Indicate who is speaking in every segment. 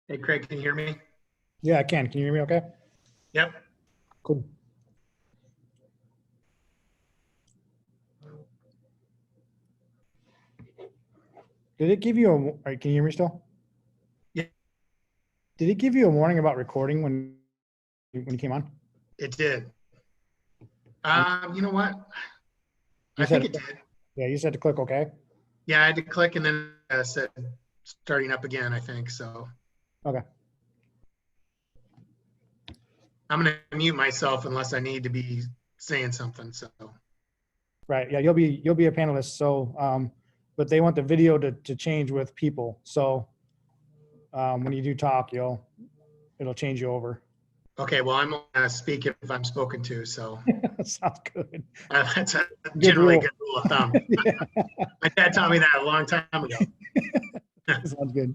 Speaker 1: Hey, Craig, can you hear me?
Speaker 2: Yeah, I can. Can you hear me okay?
Speaker 1: Yep.
Speaker 2: Cool. Did it give you can you hear me still?
Speaker 1: Yeah,
Speaker 2: Did it give you a warning about recording when you came on?
Speaker 1: it did.
Speaker 2: You
Speaker 1: You know what?
Speaker 2: you
Speaker 1: I
Speaker 2: said,
Speaker 1: think it did.
Speaker 2: yeah, you said to click OK.
Speaker 1: Yeah, I had to click and then said starting up again, I think. So
Speaker 2: Okay.
Speaker 1: I'm going to mute myself unless I need to be saying something. So,
Speaker 2: Right. Yeah, you'll be a panelist. So, but they want the video to change with people. So, when you do talk, it'll change you over.
Speaker 1: okay, well, I'm going to speak if I'm spoken to. So
Speaker 2: Sounds good.
Speaker 1: that's a
Speaker 2: Good
Speaker 1: generally
Speaker 2: rule.
Speaker 1: good rule of thumb.
Speaker 2: Yeah,
Speaker 1: My dad taught me that a long time ago.
Speaker 2: sounds good.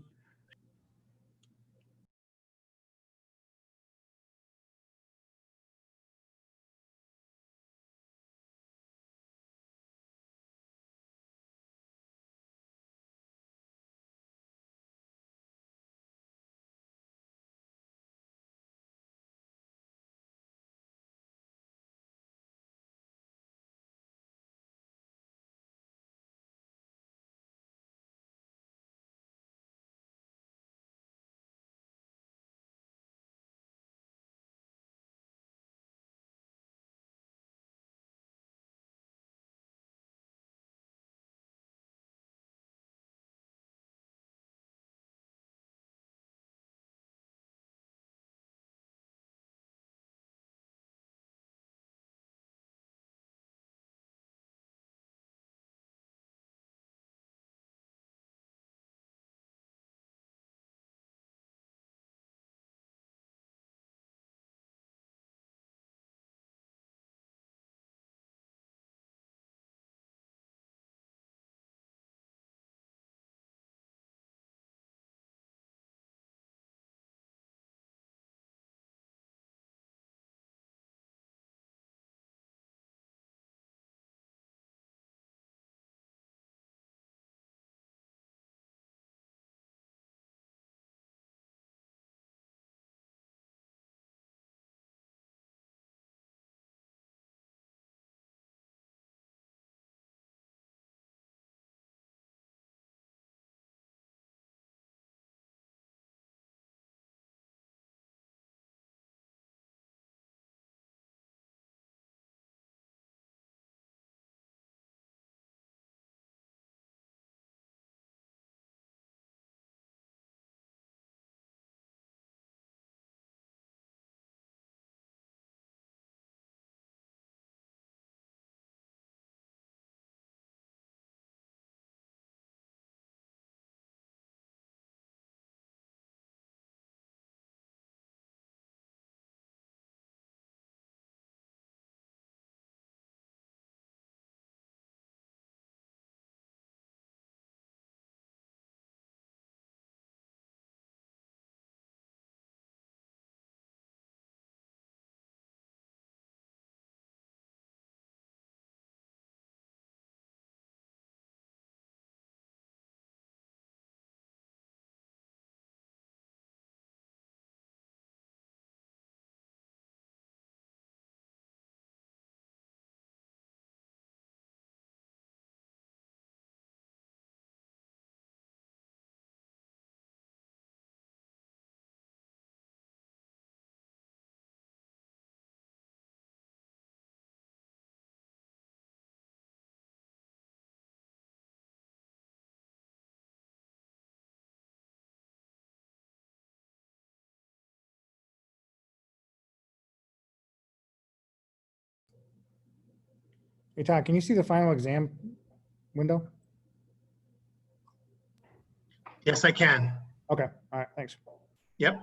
Speaker 2: Hey, Todd, can you see the final exam window?
Speaker 1: Yes, I can.
Speaker 2: Okay. All right. Thanks.
Speaker 1: Yep.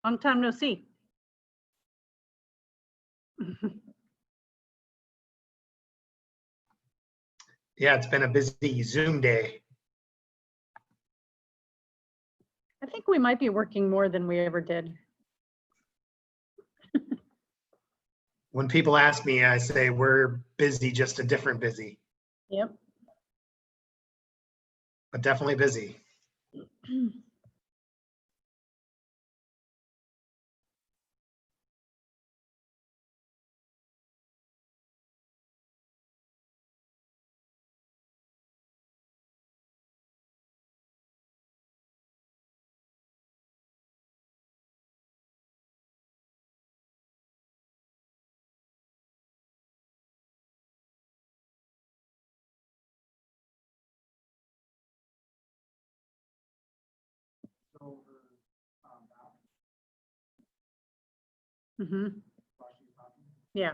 Speaker 3: Long time no see.
Speaker 1: Yeah, it's been a busy Zoom day.
Speaker 3: I think we might be working more than we ever did.
Speaker 1: When people ask me, I say we're busy, just a different busy,
Speaker 3: Yep.
Speaker 1: but definitely busy.
Speaker 3: Mm-hmm. Yeah.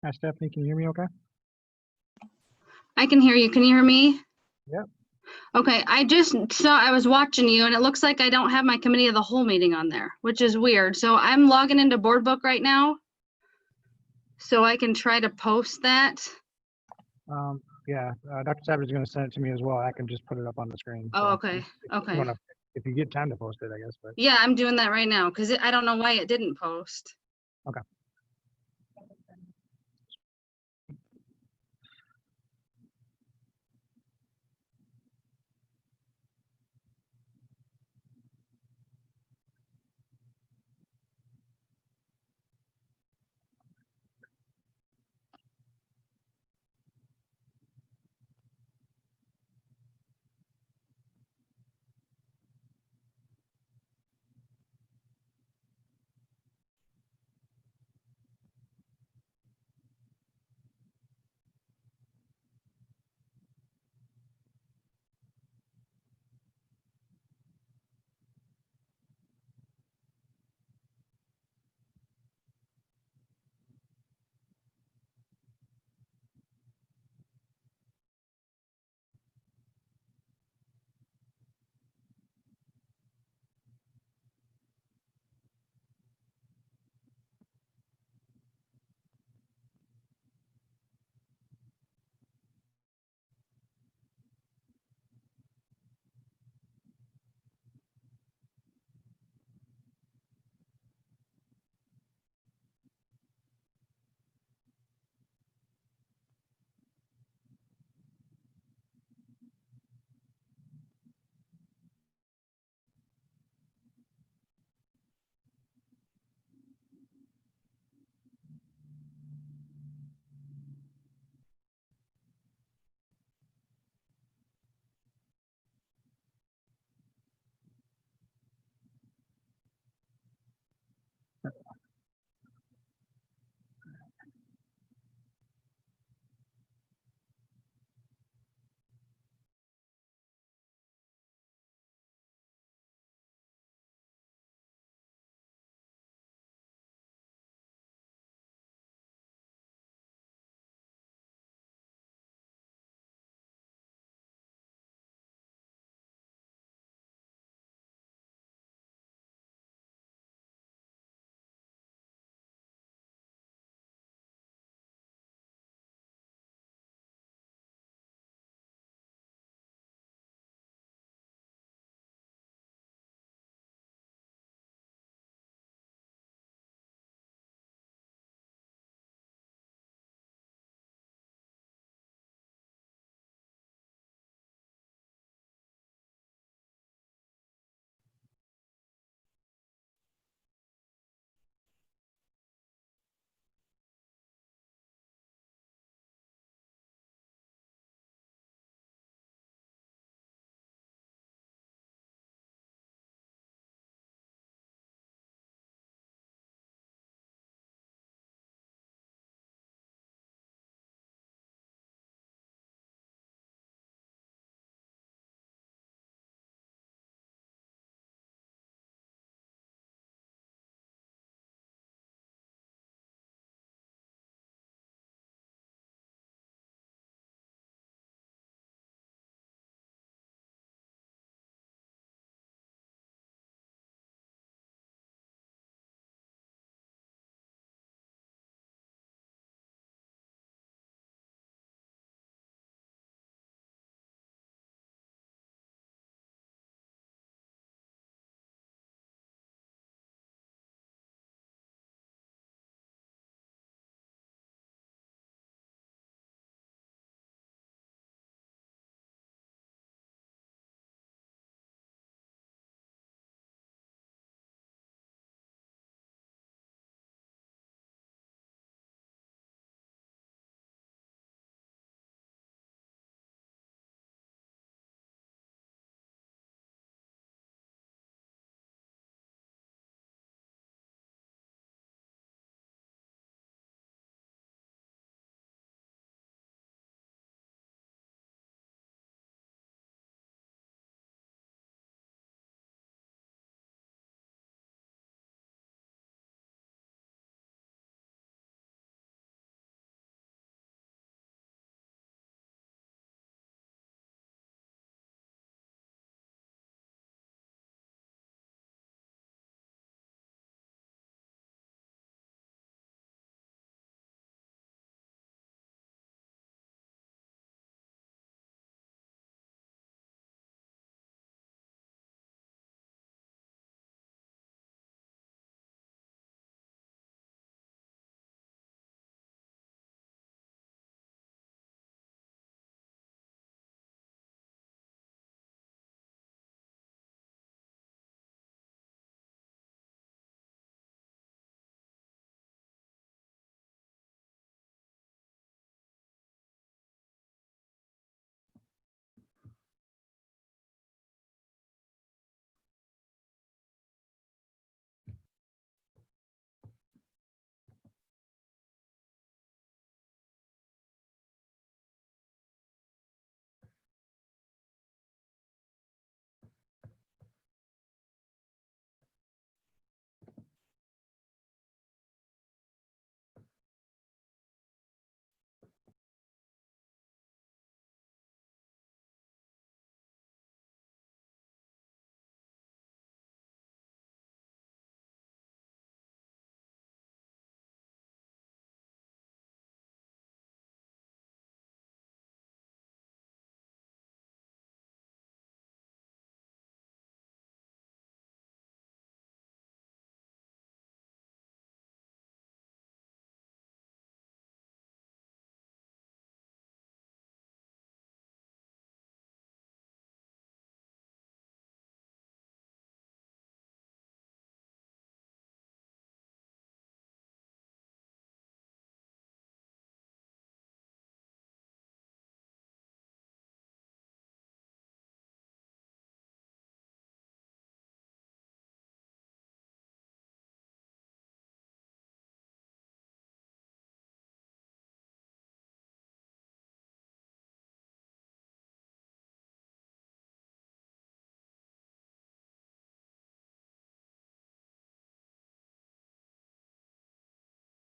Speaker 2: Hi, Stephanie, can you hear me okay?
Speaker 4: I can hear you. Can you hear me?
Speaker 2: Yep.
Speaker 4: Okay, I was watching you and it looks like I don't have my committee of the whole meeting on there, which is weird. So I'm logging into board book right now. So I can try to post that.
Speaker 2: Yeah, Dr. Savage is going to send it to me as well. I can just put it up on the screen.
Speaker 4: Oh,
Speaker 2: So
Speaker 4: okay,
Speaker 2: if you
Speaker 4: okay.
Speaker 2: wanna- If you get time to post it, I guess, but
Speaker 4: Yeah, I'm doing that right now because I don't know why it didn't post.
Speaker 2: okay.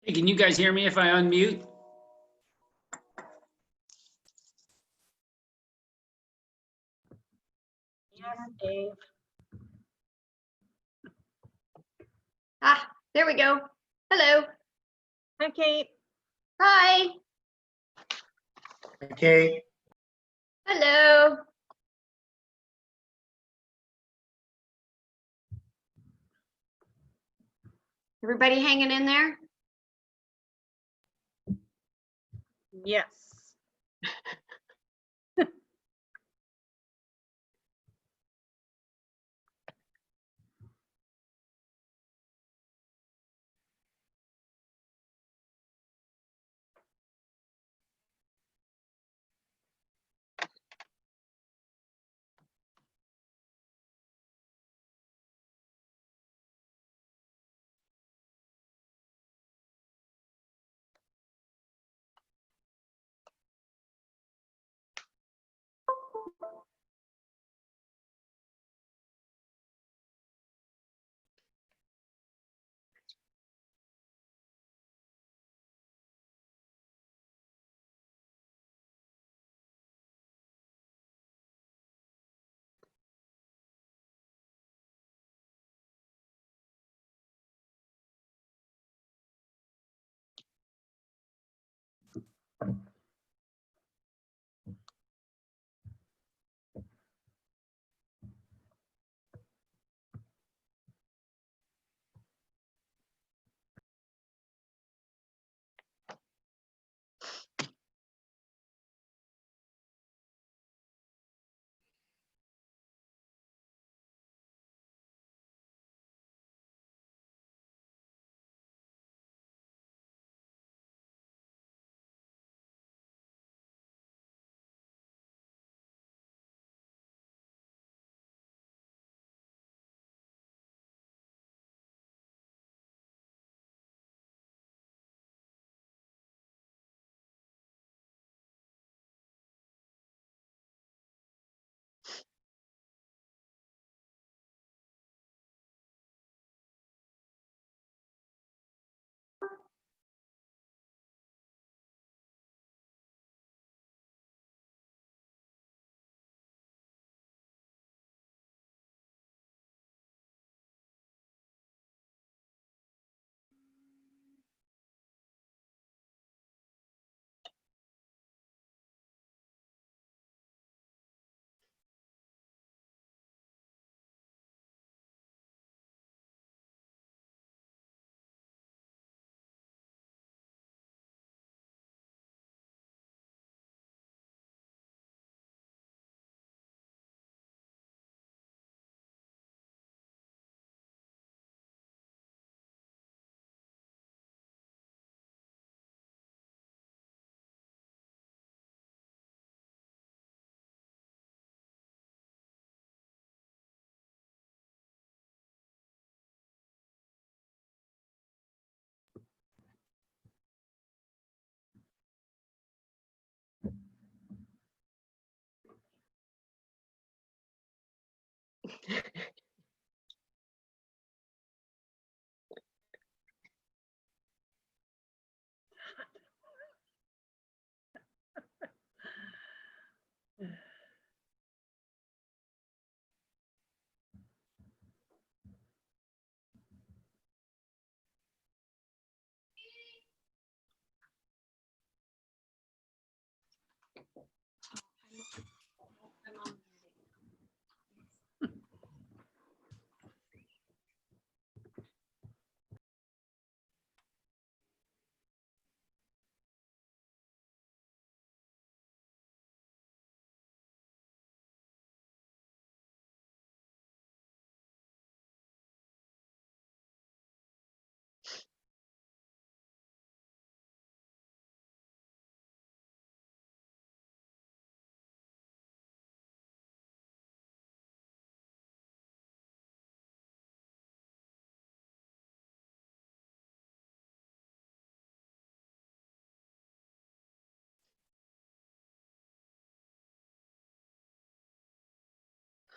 Speaker 5: Hey, can you guys hear me if I unmute?
Speaker 3: Yes, Dave.
Speaker 6: Ah, there we go. Hello.
Speaker 3: Hi, Kate.
Speaker 6: Hi.
Speaker 1: Okay,
Speaker 6: Hello. Everybody hanging in there?
Speaker 3: Yes.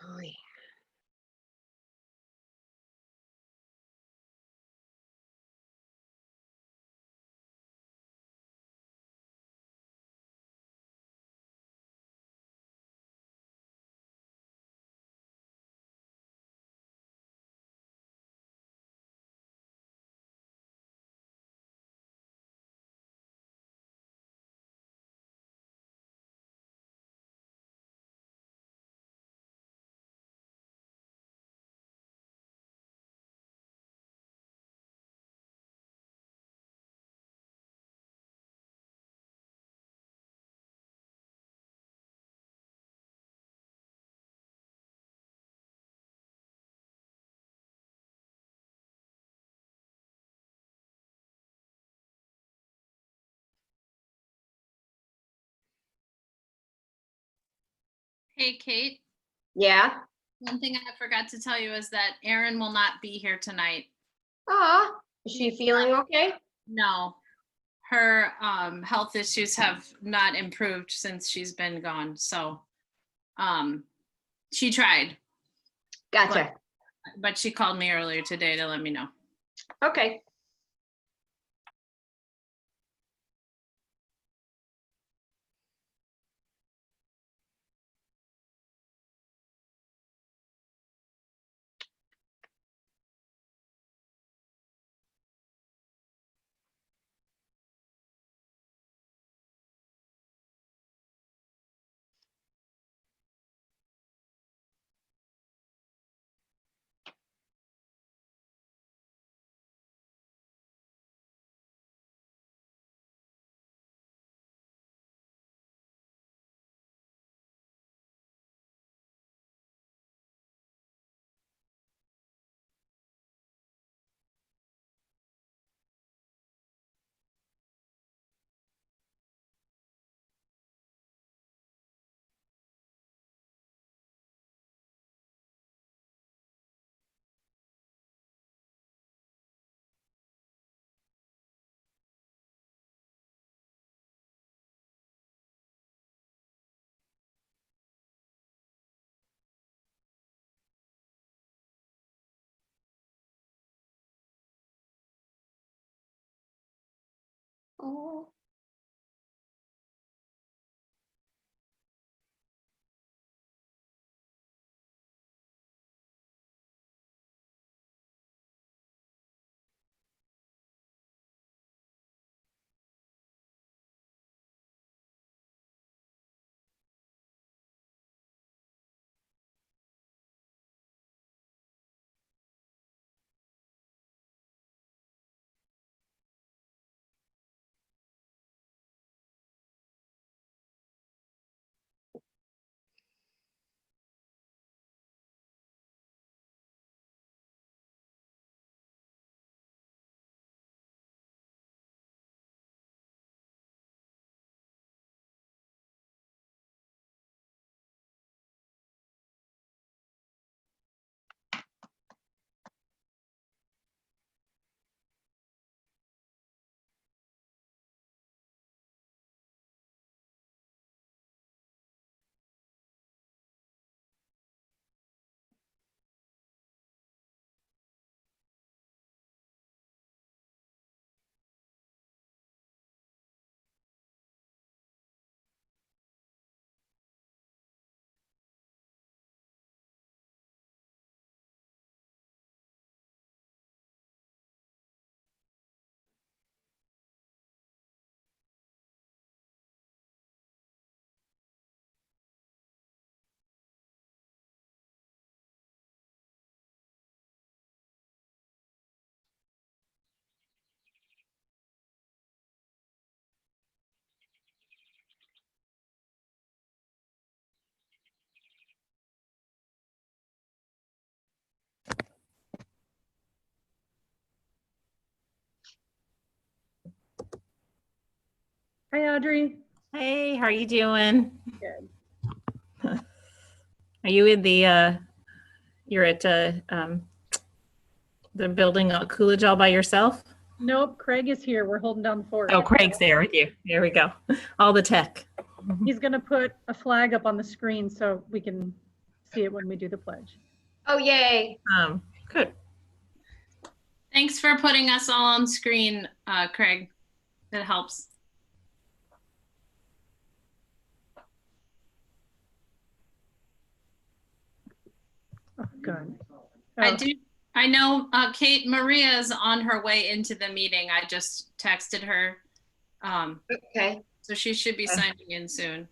Speaker 6: Oh, yeah.
Speaker 7: Hey, Kate,
Speaker 6: Yeah.
Speaker 7: one thing I forgot to tell you is that Erin will not be here tonight.
Speaker 6: Aw, is she feeling okay?
Speaker 7: No, her health issues have not improved since she's been gone. So she tried,
Speaker 6: Gotcha.
Speaker 7: but she called me earlier today to let me know.
Speaker 6: Okay. Oh.
Speaker 3: Hi, Audrey.
Speaker 8: Hey, how are you doing?
Speaker 3: Good.
Speaker 8: Are you in the you're at the building at Coolidge all by yourself?
Speaker 3: Nope, Craig is here. We're holding down the fort.
Speaker 8: Oh, Craig's there with you. There we go. All the tech.
Speaker 3: He's gonna put a flag up on the screen so we can see it when we do the pledge.
Speaker 6: Oh, yay.
Speaker 8: Good.
Speaker 7: Thanks for putting us all on screen, Craig. It helps.
Speaker 3: Oh, good.
Speaker 7: I do. I know Kate Maria is on her way into the meeting. I just texted her.
Speaker 6: Okay.
Speaker 7: So she should be signing in soon.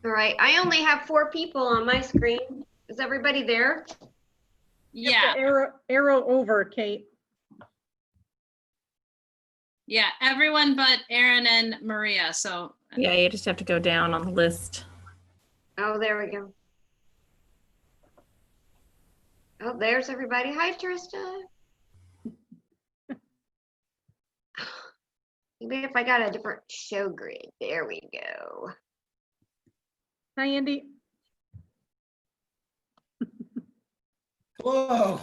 Speaker 6: All right. I only have 4 people on my screen. Is everybody there?
Speaker 7: Yeah.
Speaker 3: Arrow over, Kate.
Speaker 7: Yeah. Everyone but Erin and Maria. So
Speaker 8: Yeah, you just have to go down on the list.
Speaker 6: Oh, there we go. Oh, there's everybody. Hi, Trista. Maybe if I got a different show grid. There we go.
Speaker 3: Hi, Andy.
Speaker 9: Hello.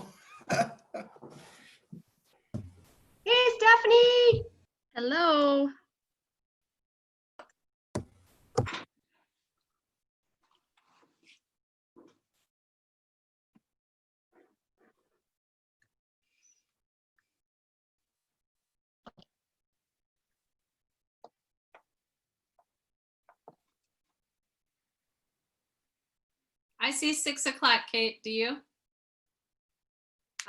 Speaker 6: Hey, Stephanie.
Speaker 4: Hello.
Speaker 7: I see 6 o'clock, Kate. Do you?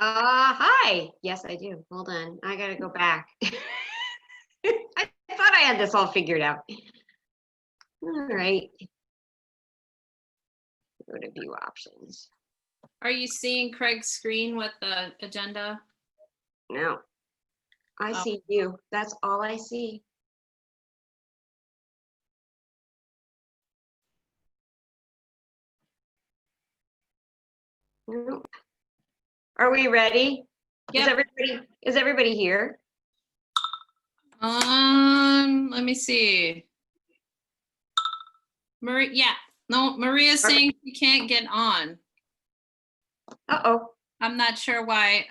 Speaker 6: Hi. Yes, I do. Hold on. I gotta go back. I thought I had this all figured out. All right. Go to view options.
Speaker 7: Are you seeing Craig's screen with the agenda?
Speaker 6: No. I
Speaker 7: Oh.
Speaker 6: see you. That's all I see. No. Are we ready?
Speaker 7: Yep.
Speaker 6: Is everybody here?
Speaker 7: Let me see. Maria, yeah. No, Maria's saying she can't get on.
Speaker 6: Uh-oh.
Speaker 7: I'm not sure why.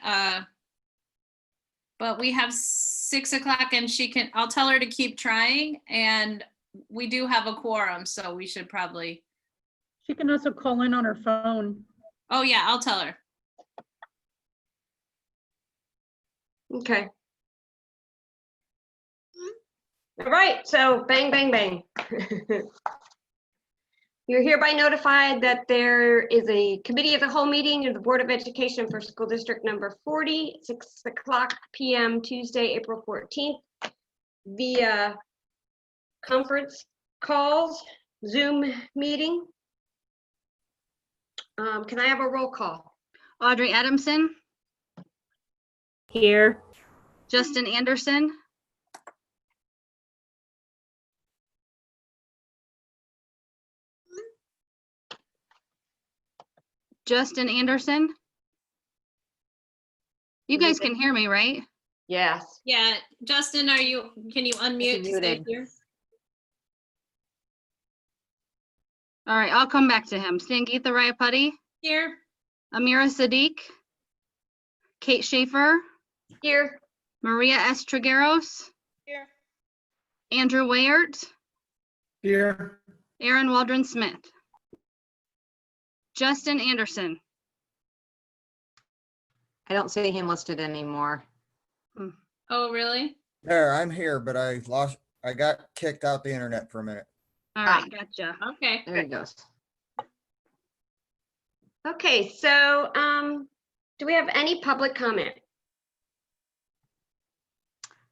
Speaker 7: But we have 6 o'clock and I'll tell her to keep trying, and we do have a quorum, so we should probably.
Speaker 3: She can also call in on her phone.
Speaker 7: Oh yeah, I'll tell her.
Speaker 6: Okay. All right, so bang, bang, bang. You're hereby notified that there is a committee of the whole meeting of the Board of Education for School District number 40, 6 o'clock p.m. Tuesday, April 14th, via conference calls, Zoom meeting. Can I have a roll call?
Speaker 4: Audrey Adamson,
Speaker 8: Here.
Speaker 4: Justin Anderson, Justin Anderson. You guys can hear me, right?
Speaker 6: Yes.
Speaker 7: Yeah, Justin, can you unmute to stay
Speaker 6: muted.
Speaker 7: here?
Speaker 4: All right, I'll come back to him. Sangeetha Rayapati,
Speaker 7: Here.
Speaker 4: Amira Sadiq, Kate Schaefer,
Speaker 6: Here.
Speaker 4: Maria S. Trigueros,
Speaker 7: Here.
Speaker 4: Andrew Wayert,
Speaker 9: Here.
Speaker 4: Aaron Waldron Smith, Justin Anderson.
Speaker 10: I don't see him listed anymore.
Speaker 7: Oh, really?
Speaker 11: There, I'm here, but I got kicked out the internet for a minute.
Speaker 4: All right, gotcha.
Speaker 7: Okay.
Speaker 10: There he goes.
Speaker 6: Okay, so do we have any public comment?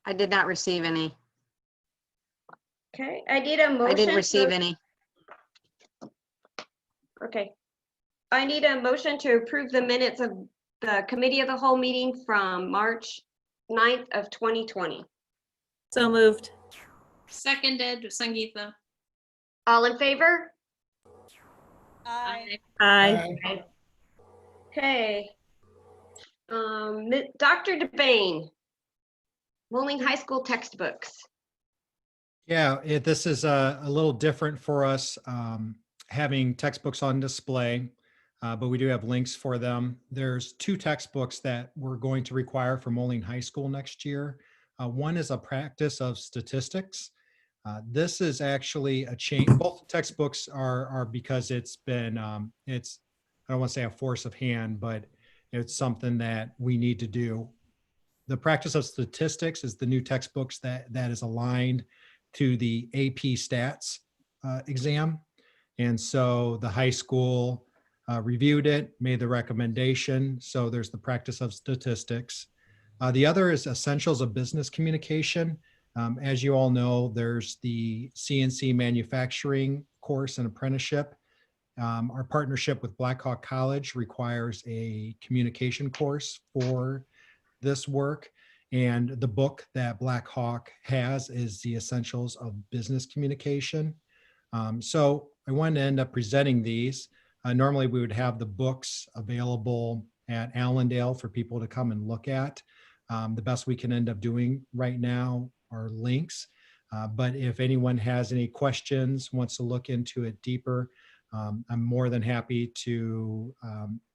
Speaker 10: I did not receive any.
Speaker 6: Okay, I need a motion.
Speaker 10: I didn't receive any.
Speaker 6: Okay. I need a motion to approve the minutes of the committee of the whole meeting from March 9th of 2020.
Speaker 8: So moved.
Speaker 7: Seconded, Sangeetha.
Speaker 6: All in favor?
Speaker 7: Aye.
Speaker 8: Aye.
Speaker 6: Okay. Dr. DeBain, Moline High School textbooks.
Speaker 2: Yeah, this is a little different for us, having textbooks on display, but we do have links for them. There's 2 textbooks that we're going to require for Moline High School next year. One is a practice of statistics. This is actually a change. Both textbooks are because it's been, I don't want to say a force of hand, but it's something that we need to do. The practice of statistics is the new textbooks that is aligned to the AP Stats exam. And so the high school reviewed it, made the recommendation. So there's the practice of statistics. The other is Essentials of Business Communication. As you all know, there's the CNC manufacturing course and apprenticeship. Our partnership with Blackhawk College requires a communication course for this work. And the book that Blackhawk has is the Essentials of Business Communication. So I wanted to end up presenting these. Normally we would have the books available at Allendale for people to come and look at. The best we can end up doing right now are links. But if anyone has any questions, wants to look into it deeper, I'm more than happy to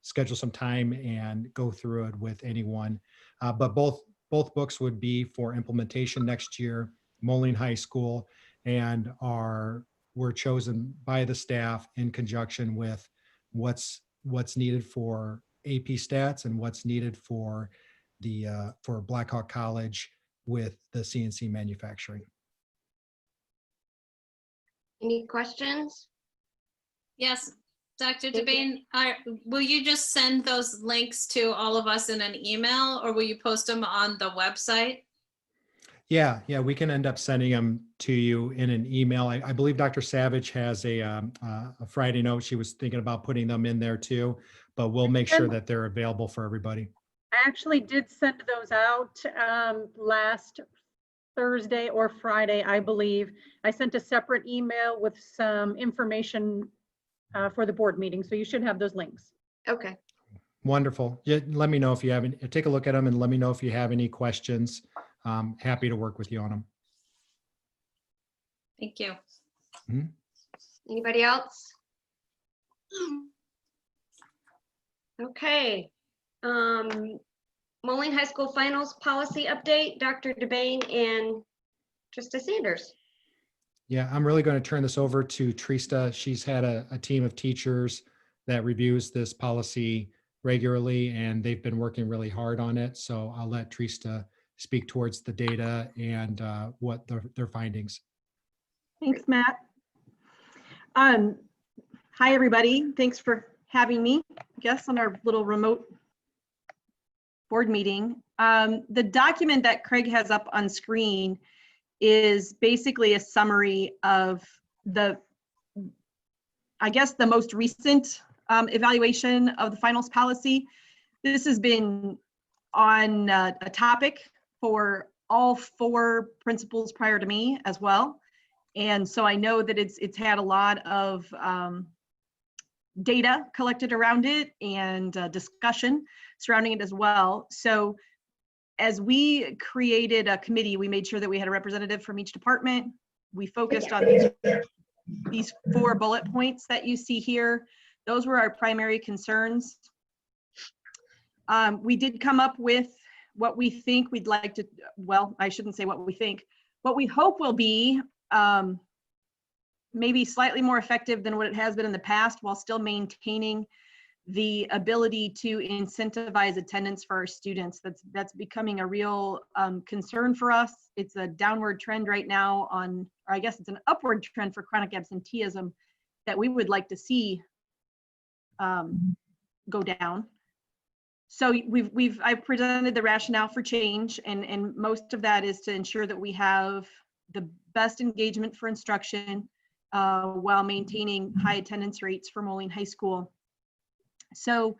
Speaker 2: schedule some time and go through it with anyone. But both books would be for implementation next year, Moline High School, and were chosen by the staff in conjunction with what's needed for AP stats and what's needed for Blackhawk College with the CNC manufacturing.
Speaker 6: Any questions?
Speaker 7: Yes, Dr.
Speaker 6: Thank you.
Speaker 7: DeBain, will you just send those links to all of us in an email, or will you post them on the website?
Speaker 2: Yeah, we can end up sending them to you in an email. I believe Dr. Savage has a Friday note. She was thinking about putting them in there too, but we'll make sure that they're available for everybody.
Speaker 3: I actually did send those out last Thursday or Friday, I believe. I sent a separate email with some information for the board meeting, so you should have those links.
Speaker 6: Okay.
Speaker 2: Wonderful. Yeah, let me know if you have any, take a look at them and let me know if you have any questions. Happy to work with you on them.
Speaker 7: Thank you.
Speaker 6: Anybody else? Okay. Moline High School finals policy update, Dr. DeBain and Trista Sanders.
Speaker 2: Yeah, I'm really going to turn this over to Trista. She's had a team of teachers that reviews this policy regularly, and they've been working really hard on it. So I'll let Trista speak towards the data and what their findings.
Speaker 12: Thanks, Matt. Hi, everybody. Thanks for having me, I guess, on our little remote board meeting. The document that Craig has up on screen is basically a summary of the most recent evaluation of the finals policy. This has been on a topic for all 4 principals prior to me as well. And so I know that it's had a lot of data collected around it and discussion surrounding it as well. So as we created a committee, we made sure that we had a representative from each department. We focused on these 4 bullet points that you see here. Those were our primary concerns. We did come up with what we think we'd like to, well, I shouldn't say what we think, what we hope will be maybe slightly more effective than what it has been in the past, while still maintaining the ability to incentivize attendance for our students. That's becoming a real concern for us. It's a downward trend right now or I guess it's an upward trend for chronic absenteeism that we would like to see go down. So I've presented the rationale for change, and most of that is to ensure that we have the best engagement for instruction while maintaining high attendance rates for Moline High School. So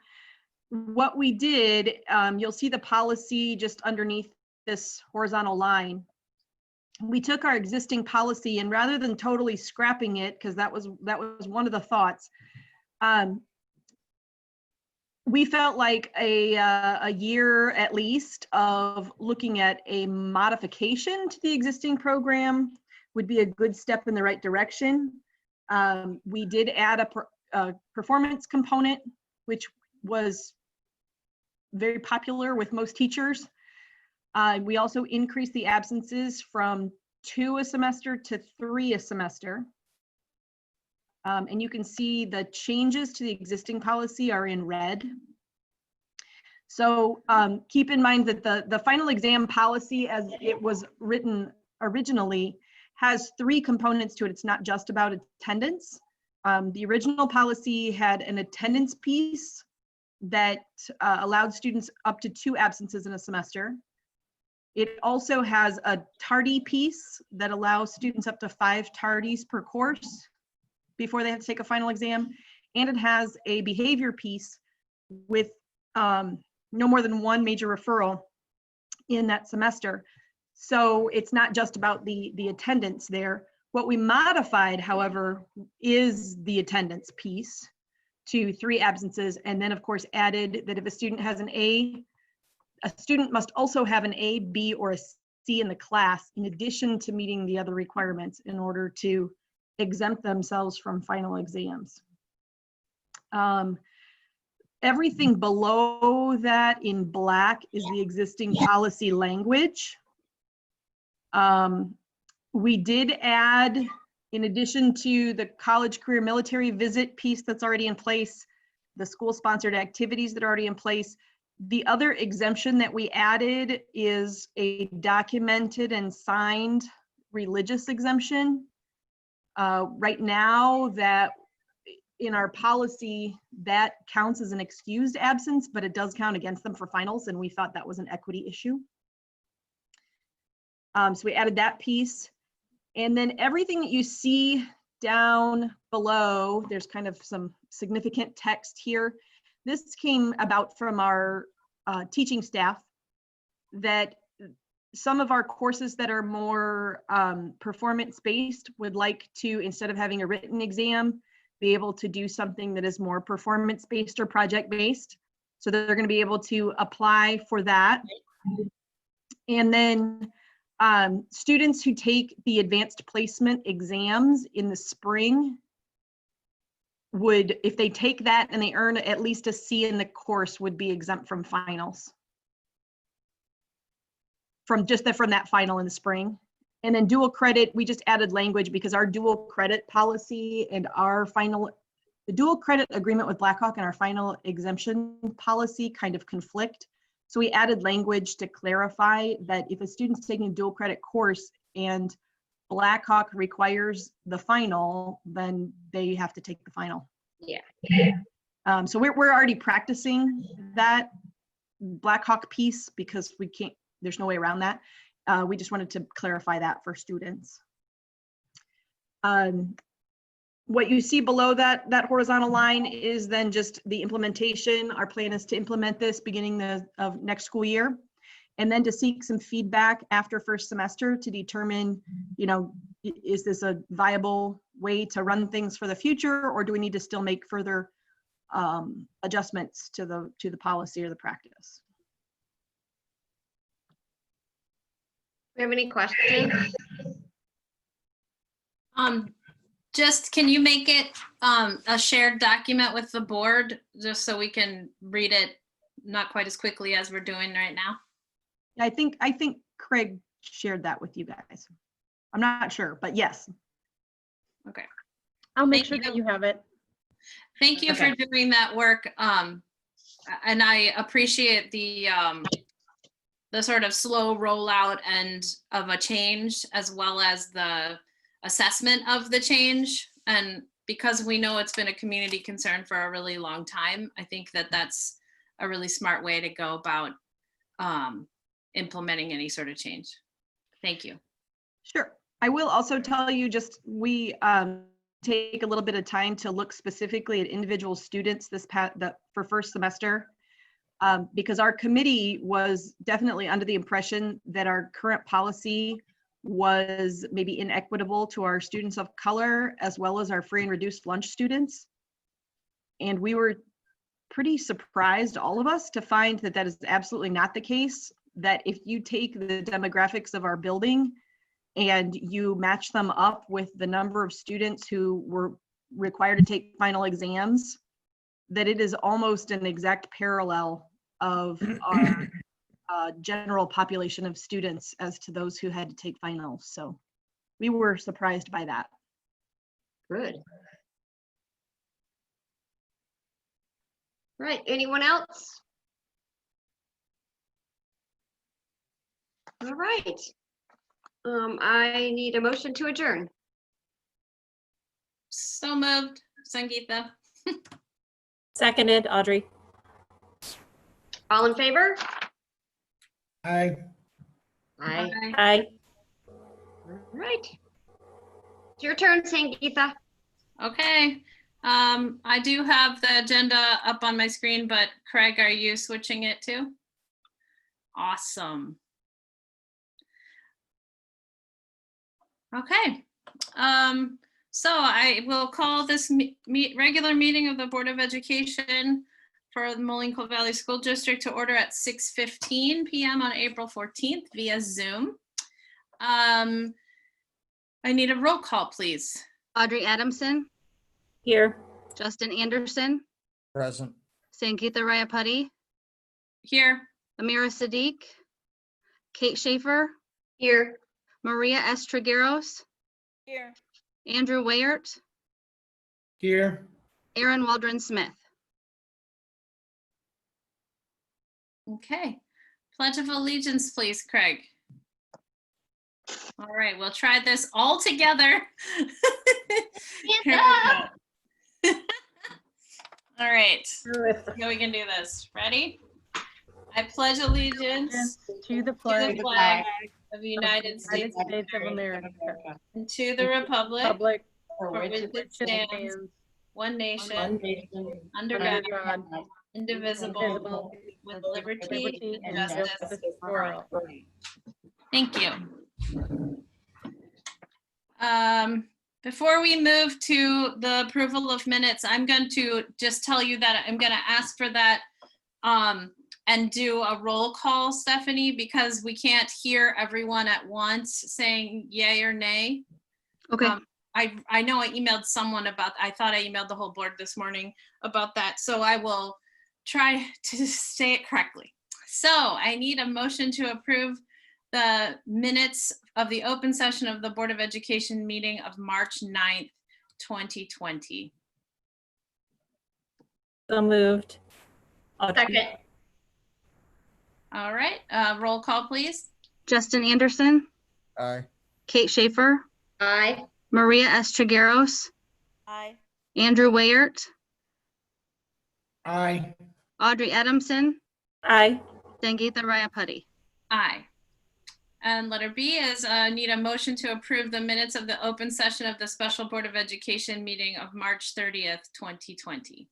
Speaker 12: what we did, you'll see the policy just underneath this horizontal line. We took our existing policy, and rather than totally scrapping it, because that was one of the thoughts, we felt like a year at least of looking at a modification to the existing program would be a good step in the right direction. We did add a performance component, which was very popular with most teachers. We also increased the absences from 2 a semester to 3 a semester. And you can see the changes to the existing policy are in red. So keep in mind that the final exam policy, as it was written originally, has 3 components to it. It's not just about attendance. The original policy had an attendance piece that allowed students up to 2 absences in a semester. It also has a tardy piece that allows students up to 5 tardies per course before they have to take a final exam. And it has a behavior piece with no more than 1 major referral in that semester. So it's not just about the attendance there. What we modified, however, is the attendance piece to 3 absences, and then of course added that if a student has an A, a student must also have an A, B, or a C in the class in addition to meeting the other requirements in order to exempt themselves from final exams. Everything below that in black is the existing policy language. We did add, in addition to the college career military visit piece that's already in place, the school-sponsored activities that are already in place, the other exemption that we added is a documented and signed religious exemption. Right now, that in our policy, that counts as an excused absence, but it does count against them for finals, and we thought that was an equity issue. So we added that piece. And then everything that you see down below, there's kind of some significant text here. This came about from our teaching staff, that some of our courses that are more performance-based would like to, instead of having a written exam, be able to do something that is more performance-based or project-based. So they're going to be able to apply for that. And then students who take the advanced placement exams in the spring would, if they take that and they earn at least a C in the course, would be exempt from finals. From that final in the spring. And then dual credit, we just added language because our dual credit policy and our final, the dual credit agreement with Blackhawk and our final exemption policy kind of conflict. So we added language to clarify that if a student's taking a dual credit course and Blackhawk requires the final, then they have to take the final.
Speaker 6: Yeah.
Speaker 12: So we're already practicing that Blackhawk piece because we can't, there's no way around that. We just wanted to clarify that for students. What you see below that horizontal line is then just the implementation. Our plan is to implement this beginning of next school year, and then to seek some feedback after first semester to determine, you know, is this a viable way to run things for the future, or do we need to still make further adjustments to the policy or the practice?
Speaker 6: We have any questions?
Speaker 7: Just, can you make it a shared document with the board, just so we can read it not quite as quickly as we're doing right now?
Speaker 12: I think Craig shared that with you guys. I'm not sure, but yes.
Speaker 7: Okay.
Speaker 3: I'll make
Speaker 7: Thank
Speaker 3: sure
Speaker 7: you.
Speaker 3: that you have it.
Speaker 7: Thank you
Speaker 3: Okay.
Speaker 7: for doing that work. And I appreciate the sort of slow rollout and of a change, as well as the assessment of the change. And because we know it's been a community concern for a really long time, I think that that's a really smart way to go about implementing any sort of change. Thank you.
Speaker 12: Sure. I will also tell you, just we take a little bit of time to look specifically at individual students for first semester, because our committee was definitely under the impression that our current policy was maybe inequitable to our students of color, as well as our free and reduced lunch students. And we were pretty surprised, all of us, to find that that is absolutely not the case. That if you take the demographics of our building and you match them up with the number of students who were required to take final exams, that it is almost an exact parallel of our general population of students as to those who had to take finals. So we were surprised by that.
Speaker 6: Good. Right, anyone else? All right. I need a motion to adjourn.
Speaker 7: So moved, Sangeetha.
Speaker 8: Seconded, Audrey.
Speaker 6: All in favor?
Speaker 9: Aye.
Speaker 6: Aye.
Speaker 7: Bye.
Speaker 8: Aye.
Speaker 6: All right. It's your turn, Sangeetha.
Speaker 7: Okay. I do have the agenda up on my screen, but Craig, are you switching it too? Awesome. Okay. So I will call this regular meeting of the Board of Education for the Moline Valley School District to order at 6:15 p.m. on April 14th via Zoom. I need a roll call, please.
Speaker 4: Audrey Adamson,
Speaker 8: Here.
Speaker 4: Justin Anderson,
Speaker 11: Present.
Speaker 4: Sangeeta Rayapati,
Speaker 7: Here.
Speaker 4: Amira Sadiq, Kate Schaefer,
Speaker 6: Here.
Speaker 4: Maria S. Trigueros,
Speaker 8: Here.
Speaker 4: Andrew Wayert,
Speaker 9: Here.
Speaker 4: Aaron Waldron Smith.
Speaker 7: Okay. Pledge of Allegiance, please, Craig. All right, we'll try this all together. Here we go. All right, now we can do this. Ready? I pledge allegiance
Speaker 3: To the
Speaker 7: to
Speaker 3: flag
Speaker 7: the flag of the
Speaker 3: of the
Speaker 7: United States
Speaker 3: of America,
Speaker 7: and to the republic
Speaker 3: public
Speaker 7: for which it stands, one nation, under
Speaker 3: under
Speaker 7: God,
Speaker 3: God,
Speaker 7: indivisible,
Speaker 3: indivisible,
Speaker 7: with liberty
Speaker 3: liberty
Speaker 7: and
Speaker 3: and
Speaker 7: justice
Speaker 3: justice
Speaker 7: for
Speaker 3: for
Speaker 7: all.
Speaker 3: all.
Speaker 7: Thank you. Before we move to the approval of minutes, I'm going to just tell you that I'm going to ask for that and do a roll call, Stephanie, because we can't hear everyone at once saying yay or nay.
Speaker 4: Okay.
Speaker 7: I know I emailed someone about, I thought I emailed the whole board this morning about that, so I will try to say it correctly. So I need a motion to approve the minutes of the open session of the Board of Education meeting of March 9th, 2020.
Speaker 8: So moved.
Speaker 6: Second.
Speaker 7: All right, roll call, please.
Speaker 4: Justin Anderson,
Speaker 11: Aye.
Speaker 4: Kate Schaefer,
Speaker 6: Aye.
Speaker 4: Maria S. Trigueros,
Speaker 8: Aye.
Speaker 4: Andrew Wayert,
Speaker 9: Aye.
Speaker 4: Audrey Adamson,
Speaker 8: Aye.
Speaker 4: Sangeeta Rayapati.
Speaker 7: Aye. And letter B is need a motion to approve the minutes of the open session of the Special Board of Education meeting of March 30th, 2020.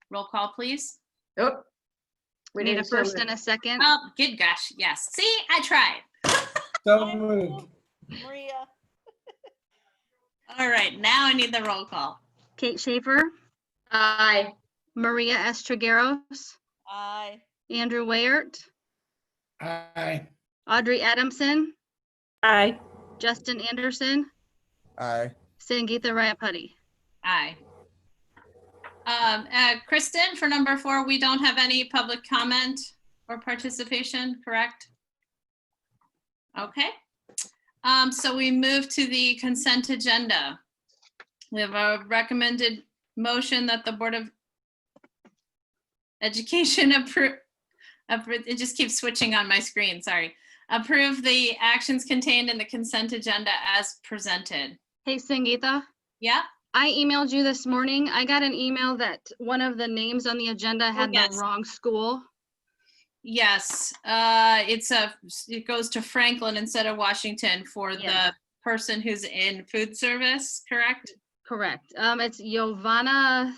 Speaker 7: Roll call, please.
Speaker 6: Oh.
Speaker 4: We need a first and a second.
Speaker 7: Oh, good gosh, yes. See, I tried.
Speaker 9: So moved.
Speaker 8: Maria.
Speaker 7: All right, now I need the roll call.
Speaker 4: Kate Schaefer,
Speaker 6: Aye.
Speaker 4: Maria S. Trigueros,
Speaker 8: Aye.
Speaker 4: Andrew Wayert,
Speaker 9: Aye.
Speaker 4: Audrey Adamson,
Speaker 8: Aye.
Speaker 4: Justin Anderson,
Speaker 11: Aye.
Speaker 4: Sangeeta Rayapati.
Speaker 7: Aye. Kristen, for number 4, we don't have any public comment or participation, correct? Okay. So we move to the consent agenda. We have a recommended motion that the Board of Education approve. It just keeps switching on my screen, sorry. Approve the actions contained in the consent agenda as presented.
Speaker 4: Hey, Sangeeta,
Speaker 7: Yeah?
Speaker 4: I emailed you this morning. I got an email that one of the names on the agenda had
Speaker 7: yes.
Speaker 4: the wrong school.
Speaker 7: Yes, it goes to Franklin instead of Washington for
Speaker 4: Yes.
Speaker 7: the person who's in food service, correct?
Speaker 4: Correct. It's Giovanna,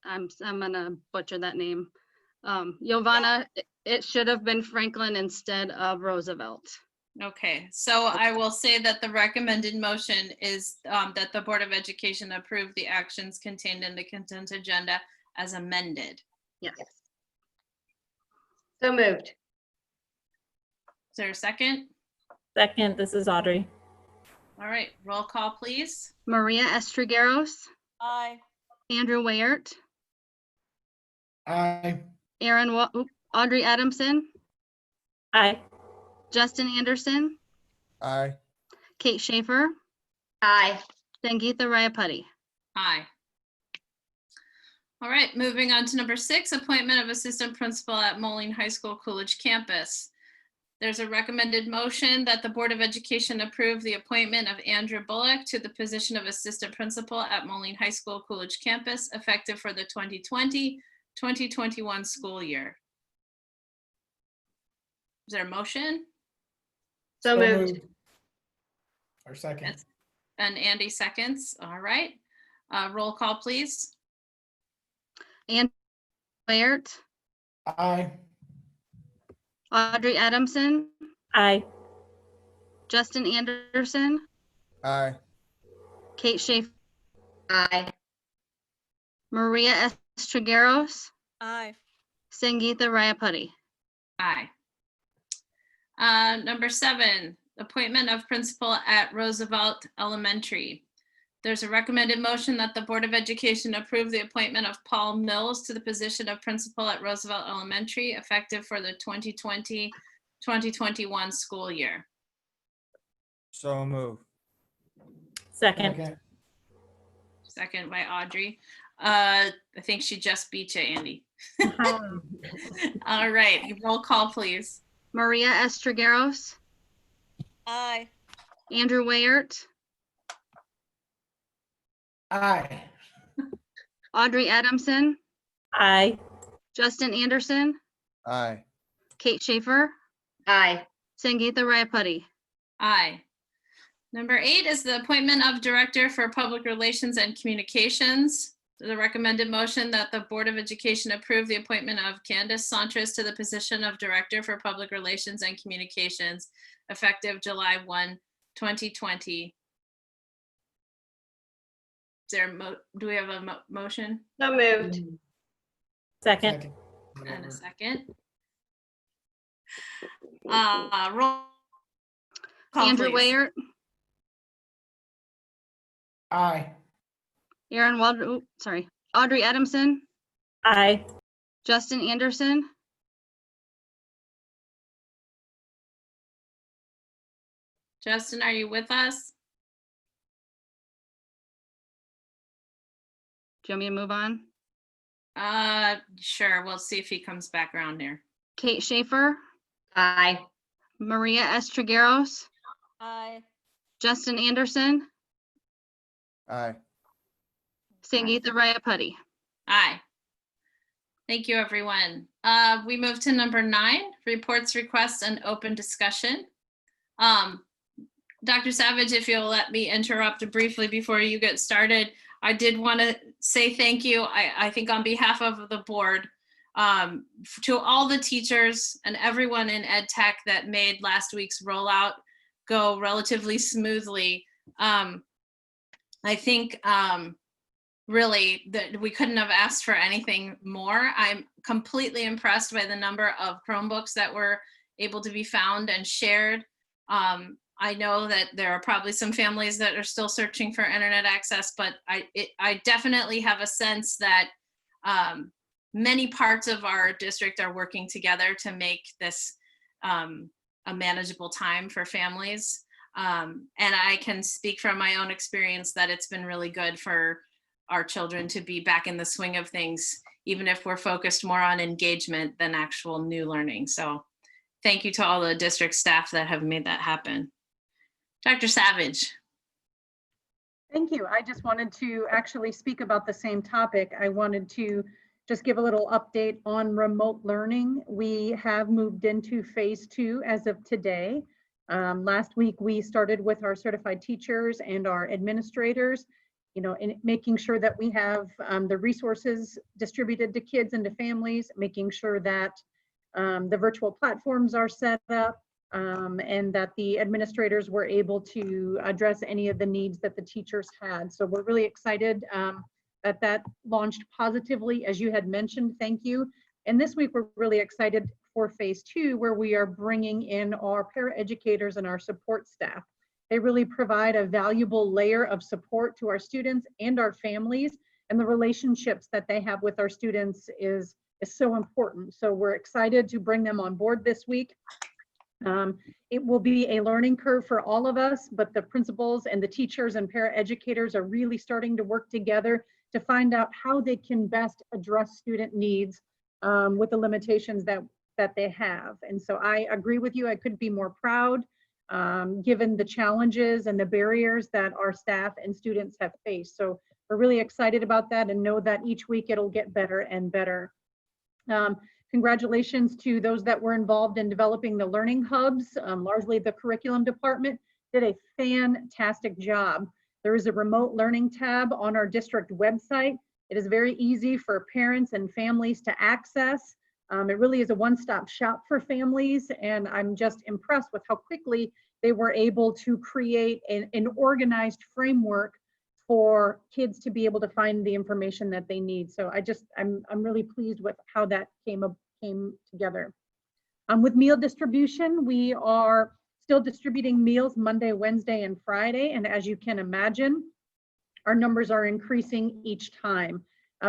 Speaker 4: I'm gonna butcher that name. Giovanna, it should have been Franklin instead of Roosevelt.
Speaker 7: Okay, so I will say that the recommended motion is that the Board of Education approve the actions contained in the consent agenda as amended.
Speaker 4: Yes.
Speaker 6: So moved.
Speaker 7: Is there a second?
Speaker 8: Second, this is Audrey.
Speaker 7: All right, roll call, please.
Speaker 4: Maria S. Trigueros,
Speaker 8: Aye.
Speaker 4: Andrew Wayert,
Speaker 9: Aye.
Speaker 4: Audrey Adamson,
Speaker 8: Aye.
Speaker 4: Justin Anderson,
Speaker 11: Aye.
Speaker 4: Kate Schaefer,
Speaker 6: Aye.
Speaker 4: Sangeeta Rayapati.
Speaker 7: Aye. All right, moving on to number 6, appointment of assistant principal at Moline High School Coolidge campus. There's a recommended motion that the Board of Education approve the appointment of Andrew Bullock to the position of assistant principal at Moline High School Coolidge campus effective for the 2020-2021 school year. Is there a motion?
Speaker 6: So moved.
Speaker 9: Or second.
Speaker 7: Yes. And Andy seconds. All right. Roll call, please.
Speaker 4: Andrew Wayert,
Speaker 9: Aye.
Speaker 4: Audrey Adamson,
Speaker 8: Aye.
Speaker 4: Justin Anderson,
Speaker 11: Aye.
Speaker 4: Kate Schaefer,
Speaker 6: Aye.
Speaker 4: Maria S. Trigueros,
Speaker 8: Aye.
Speaker 4: Sangeeta Rayapati.
Speaker 7: Aye. Number 7, appointment of principal at Roosevelt Elementary. There's a recommended motion that the Board of Education approve the appointment of Paul Mills to the position of principal at Roosevelt Elementary, effective for the 2020-2021 school year.
Speaker 11: So move.
Speaker 8: Second.
Speaker 9: Second.
Speaker 7: Second by Audrey. I think she just beat you, Andy. All right, roll call, please.
Speaker 4: Maria Estragaros,
Speaker 13: Aye.
Speaker 4: Andrew Wayert,
Speaker 9: Aye.
Speaker 4: Audrey Adamson,
Speaker 8: Aye.
Speaker 4: Justin Anderson,
Speaker 11: Aye.
Speaker 4: Kate Schaefer,
Speaker 6: Aye.
Speaker 4: Sangeetha Rayapati.
Speaker 7: Aye. Number 8 is the appointment of Director for Public Relations and Communications. The recommended motion that the Board of Education approve the appointment of Candace Santos to the position of Director for Public Relations and Communications, effective July 1, 2020. Do we have a motion
Speaker 6: So moved.
Speaker 8: Second.
Speaker 7: and a second? Roll call,
Speaker 4: Andrew
Speaker 7: please.
Speaker 4: Wayert,
Speaker 9: Aye.
Speaker 4: Audrey Adamson,
Speaker 8: Aye.
Speaker 4: Justin Anderson,
Speaker 7: Justin, are you with us?
Speaker 4: do you want me to move on?
Speaker 7: Sure, we'll see if he comes back around here.
Speaker 4: Kate Schaefer,
Speaker 6: Aye.
Speaker 4: Maria Estragaros,
Speaker 13: Aye.
Speaker 4: Justin Anderson,
Speaker 11: Aye.
Speaker 4: Sangeetha Rayapati.
Speaker 7: Aye. Thank you, everyone. We move to number 9, reports, requests, and open discussion. Dr. Savage, if you'll let me interrupt briefly before you get started, I did want to say thank you, I think on behalf of the board, to all the teachers and everyone in ed tech that made last week's rollout go relatively smoothly. I think really that we couldn't have asked for anything more. I'm completely impressed by the number of Chromebooks that were able to be found and shared. I know that there are probably some families that are still searching for internet access, but I definitely have a sense that many parts of our district are working together to make this a manageable time for families. And I can speak from my own experience that it's been really good for our children to be back in the swing of things, even if we're focused more on engagement than actual new learning. So thank you to all the district staff that have made that happen. Dr. Savage.
Speaker 3: Thank you. I just wanted to actually speak about the same topic. I wanted to just give a little update on remote learning. We have moved into phase 2 as of today. Last week, we started with our certified teachers and our administrators, in making sure that we have the resources distributed to kids and to families, making sure that the virtual platforms are set up, and that the administrators were able to address any of the needs that the teachers had. So we're really excited that launched positively, as you had mentioned. Thank you. And this week, we're really excited for phase 2, where we are bringing in our paraeducators and our support staff. They really provide a valuable layer of support to our students and our families, and the relationships that they have with our students is so important. So we're excited to bring them on board this week. It will be a learning curve for all of us, but the principals and the teachers and paraeducators are really starting to work together to find out how they can best address student needs with the limitations that they have. And so I agree with you. I couldn't be more proud, given the challenges and the barriers that our staff and students have faced. So we're really excited about that and know that each week it'll get better and better. Congratulations to those that were involved in developing the learning hubs. Largely the curriculum department did a fantastic job. There is a remote learning tab on our district website. It is very easy for parents and families to access. It really is a one-stop shop for families, and I'm just impressed with how quickly they were able to create an organized framework for kids to be able to find the information that they need. So I'm really pleased with how that came together. With meal distribution, we are still distributing meals Monday, Wednesday, and Friday. And as you can imagine, our numbers are increasing each time.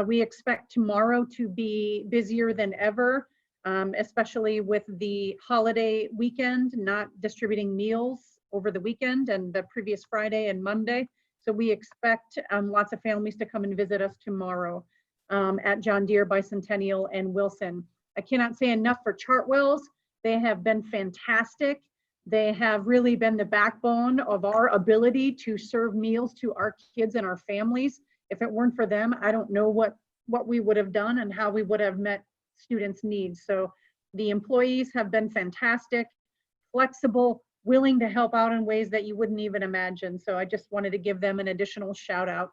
Speaker 3: We expect tomorrow to be busier than ever, especially with the holiday weekend, not distributing meals over the weekend and the previous Friday and Monday. So we expect lots of families to come and visit us tomorrow at John Deere, Bicentennial, and Wilson. I cannot say enough for Chartwells. They have been fantastic. They have really been the backbone of our ability to serve meals to our kids and our families. If it weren't for them, I don't know what we would have done and how we would have met students' needs. So the employees have been fantastic, flexible, willing to help out in ways that you wouldn't even imagine. So I just wanted to give them an additional shout out.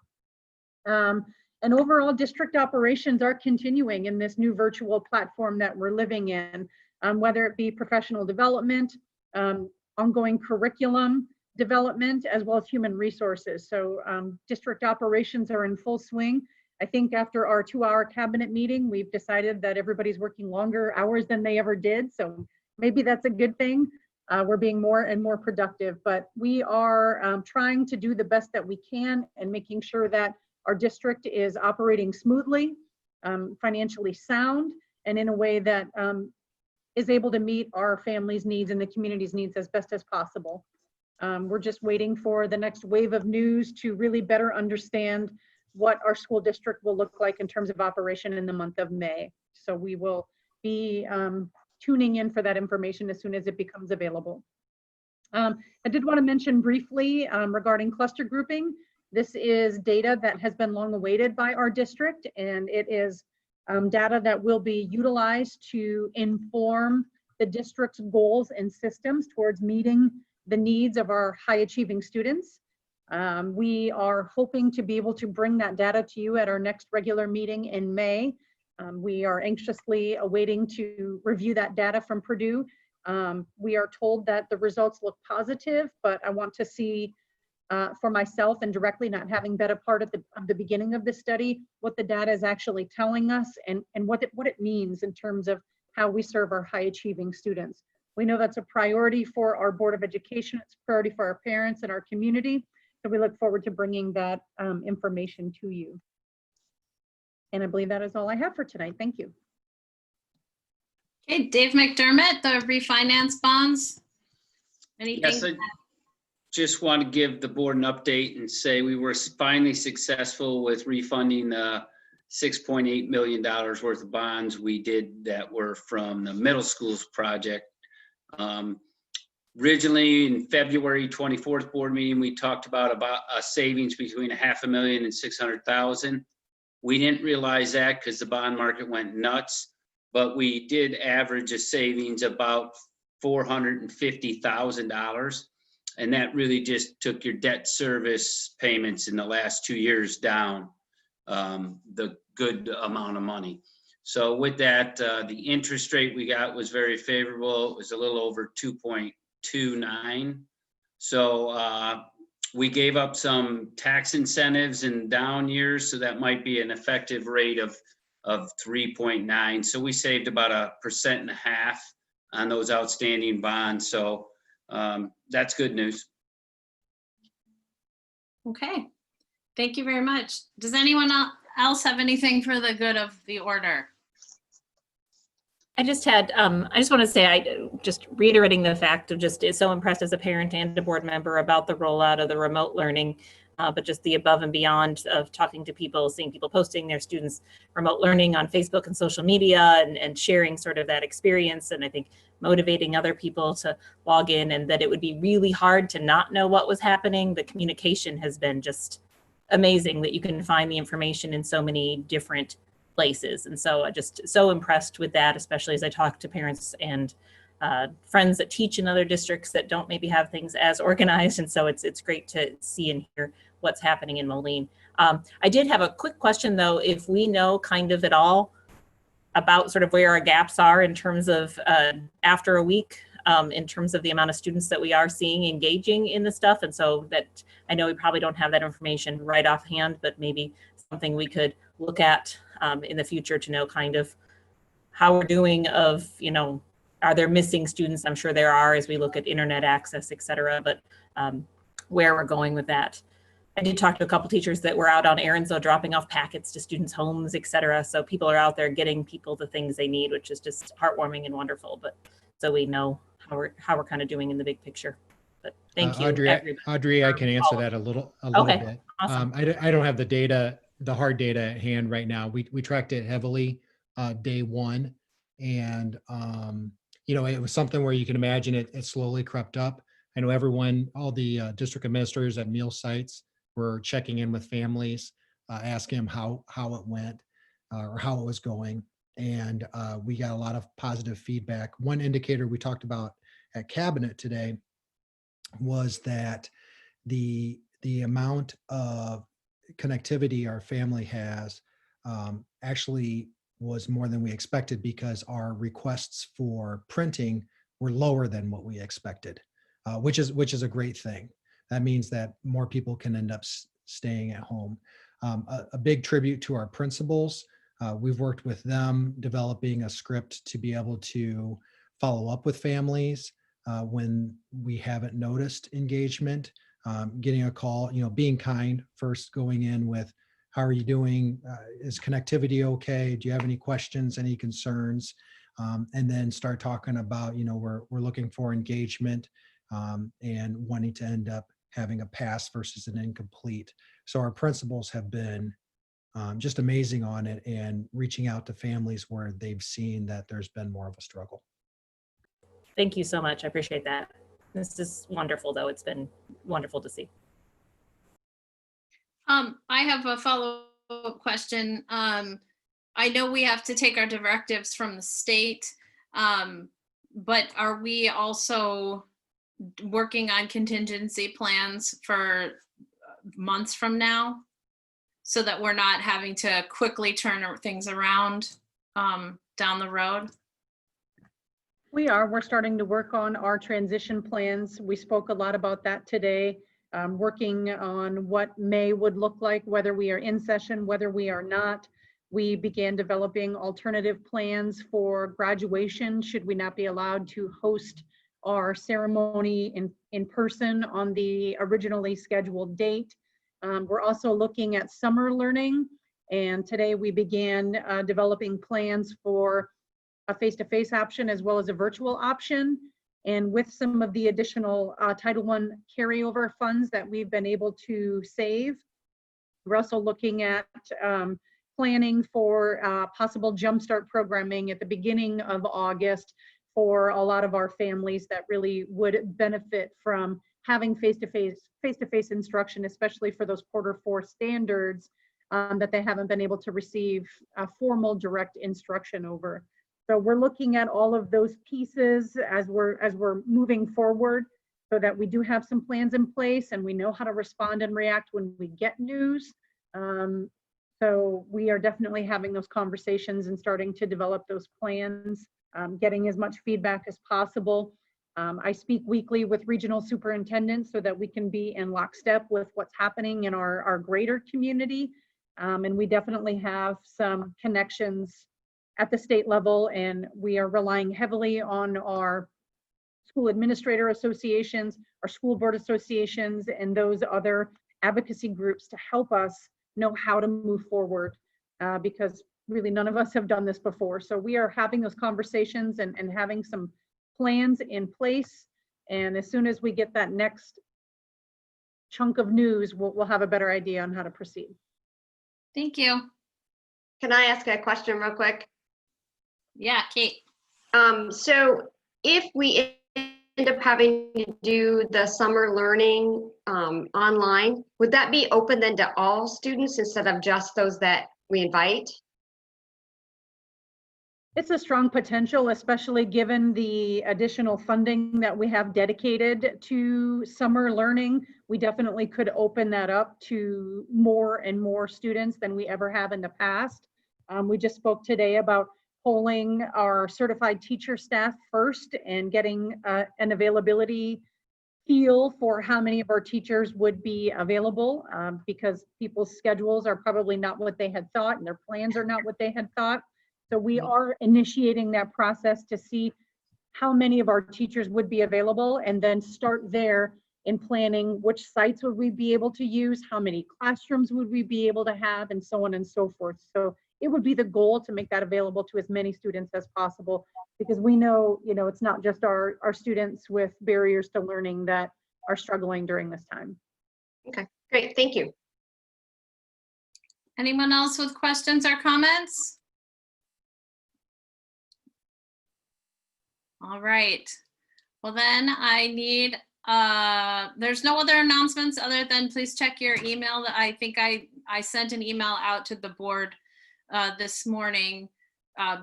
Speaker 3: And overall, district operations are continuing in this new virtual platform that we're living in, whether it be professional development, ongoing curriculum development, as well as human resources. So district operations are in full swing. I think after our 2-hour cabinet meeting, we've decided that everybody's working longer hours than they ever did. So maybe that's a good thing. We're being more and more productive, but we are trying to do the best that we can and making sure that our district is operating smoothly, financially sound, and in a way that is able to meet our families' needs and the community's needs as best as possible. We're just waiting for the next wave of news to really better understand what our school district will look like in terms of operation in the month of May. So we will be tuning in for that information as soon as it becomes available. I did want to mention briefly regarding cluster grouping. This is data that has been long awaited by our district, and it is data that will be utilized to inform the district's goals and systems towards meeting the needs of our high achieving students. We are hoping to be able to bring that data to you at our next regular meeting in May. We are anxiously awaiting to review that data from Purdue. We are told that the results look positive, but I want to see for myself and directly not having been a part of the beginning of the study, what the data is actually telling us and what it means in terms of how we serve our high achieving students. We know that's a priority for our Board of Education. It's a priority for our parents and our community. So we look forward to bringing that information to you. And I believe that is all I have for tonight. Thank you.
Speaker 7: Okay, Dave McDermott, the refinance bonds. Anything?
Speaker 5: Yes, I just want to give the board an update and say we were finally successful with refunding the $6.8 million worth of bonds we did that were from the middle schools project. Originally in February 24th board meeting, we talked about a savings between $500,000 and $600,000. We didn't realize that because the bond market went nuts, but we did average a savings about $450,000. And that really just took your debt service payments in the last 2 years down the good amount of money. So with that, the interest rate we got was very favorable. It was a little over 2.29. So we gave up some tax incentives in down years, so that might be an effective rate of 3.9. So we saved about 1.5% on those outstanding bonds. So that's good news.
Speaker 7: Okay, thank you very much. Does anyone else have anything for the good of the order?
Speaker 8: I just want to say, I just reiterating the fact of just is so impressed as a parent and a board member about the rollout of the remote learning, but just the above and beyond of talking to people, seeing people posting their students remote learning on Facebook and social media and sharing sort of that experience. And I think motivating other people to log in, and that it would be really hard to not know what was happening. The communication has been just amazing that you can find the information in so many different places. And so I'm just so impressed with that, especially as I talk to parents and friends that teach in other districts that don't maybe have things as organized. And so it's great to see and hear what's happening in Moline. I did have a quick question though, if we know kind of at all about sort of where our gaps are in terms of after a week, in terms of the amount of students that we are seeing engaging in the stuff. And so that I know we probably don't have that information right offhand, but maybe something we could look at in the future to know kind of how we're doing of, you know, are there missing students? I'm sure there are as we look at internet access, et cetera, but where we're going with that. I did talk to a couple teachers that were out on errands, though, dropping off packets to students' homes, et cetera. So people are out there getting people the things they need, which is just heartwarming and wonderful. But so we know how we're kind of doing in the big picture. But thank you, everybody.
Speaker 2: Audrey, I can answer that a little bit.
Speaker 8: Awesome.
Speaker 2: I don't have the data, the hard data at hand right now. We tracked it heavily day one, and it was something where you can imagine it slowly crept up. I know everyone, all the district administrators at meal sites were checking in with families, asking them how it went or how it was going. And we got a lot of positive feedback. One indicator we talked about at cabinet today was that the amount of connectivity our family has actually was more than we expected, because our requests for printing were lower than what we expected, which is a great thing. That means that more people can end up staying at home. A big tribute to our principals. We've worked with them developing a script to be able to follow up with families when we haven't noticed engagement, getting a call, being kind first, going in with, how are you doing? Is connectivity okay? Do you have any questions, any concerns? And then start talking about, we're looking for engagement and wanting to end up having a pass versus an incomplete. So our principals have been just amazing on it and reaching out to families where they've seen that there's been more of a struggle.
Speaker 8: Thank you so much. I appreciate that. This is wonderful, though. It's been wonderful to see.
Speaker 7: I have a follow-up question. I know we have to take our directives from the state, but are we also working on contingency plans for months from now so that we're not having to quickly turn things around down the road?
Speaker 3: We're starting to work on our transition plans. We spoke a lot about that today, working on what May would look like, whether we are in session, whether we are not. We began developing alternative plans for graduation should we not be allowed to host our ceremony in person on the originally scheduled date. We're also looking at summer learning, and today we began developing plans for a face-to-face option as well as a virtual option. And with some of the additional Title I carryover funds that we've been able to save, we're also looking at planning for possible jumpstart programming at the beginning of August for a lot of our families that really would benefit from having face-to-face instruction, especially for those Q4 standards that they haven't been able to receive formal direct instruction over. So we're looking at all of those pieces as we're moving forward, so that we do have some plans in place and we know how to respond and react when we get news. So we are definitely having those conversations and starting to develop those plans, getting as much feedback as possible. I speak weekly with regional superintendents so that we can be in lockstep with what's happening in our greater community. And we definitely have some connections at the state level, and we are relying heavily on our school administrator associations, our school board associations, and those other advocacy groups to help us know how to move forward, because really none of us have done this before. So we are having those conversations and having some plans in place. And as soon as we get that next chunk of news, we'll have a better idea on how to proceed.
Speaker 7: Thank you.
Speaker 6: Can I ask a question real quick?
Speaker 7: Yeah, Kate.
Speaker 6: So if we end up having to do the summer learning online, would that be open then to all students instead of just those that we invite?
Speaker 3: It's a strong potential, especially given the additional funding that we have dedicated to summer learning. We definitely could open that up to more and more students than we ever have in the past. We just spoke today about polling our certified teacher staff first and getting an availability feel for how many of our teachers would be available, because people's schedules are probably not what they had thought and their plans are not what they had thought. So we are initiating that process to see how many of our teachers would be available and then start there in planning which sites would we be able to use, how many classrooms would we be able to have, and so on and so forth. So it would be the goal to make that available to as many students as possible, because we know, it's not just our students with barriers to learning that are struggling during this time.
Speaker 6: Okay, great, thank you.
Speaker 7: Anyone else with questions or comments? All right. Well, then I need, there's no other announcements other than please check your email. That I think I sent an email out to the board this morning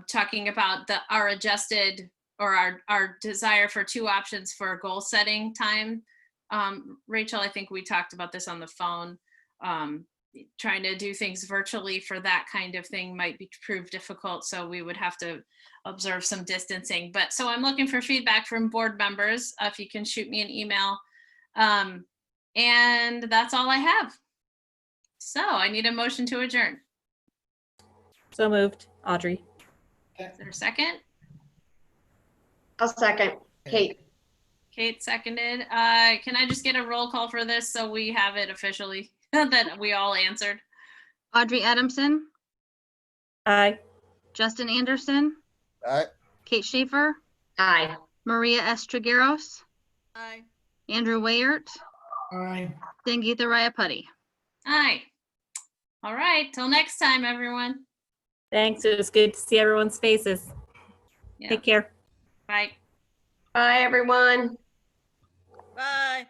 Speaker 7: talking about our adjusted or our desire for 2 options for goal setting time. Rachel, I think we talked about this on the phone. Trying to do things virtually for that kind of thing might prove difficult, so we would have to observe some distancing. But so I'm looking for feedback from board members. If you can shoot me an email. And that's all I have. So I need a motion to adjourn.
Speaker 8: So moved. Audrey.
Speaker 7: Is there a second?
Speaker 6: I'll second. Kate.
Speaker 7: Kate seconded. Can I just get a roll call for this so we have it officially that we all answered?
Speaker 4: Audrey Adamson,
Speaker 8: Aye.
Speaker 4: Justin Anderson,
Speaker 11: Aye.
Speaker 4: Kate Schaefer,
Speaker 6: Aye.
Speaker 4: Maria Estragueros,
Speaker 13: Aye.
Speaker 4: Andrew Wayert,
Speaker 9: Aye.
Speaker 4: Sangeetha Rayapati.
Speaker 7: Aye. All right, till next time, everyone.
Speaker 8: Thanks. It was good to see everyone's faces.
Speaker 7: Yeah.
Speaker 8: Take care.
Speaker 7: Bye.
Speaker 6: Bye, everyone.
Speaker 13: Bye.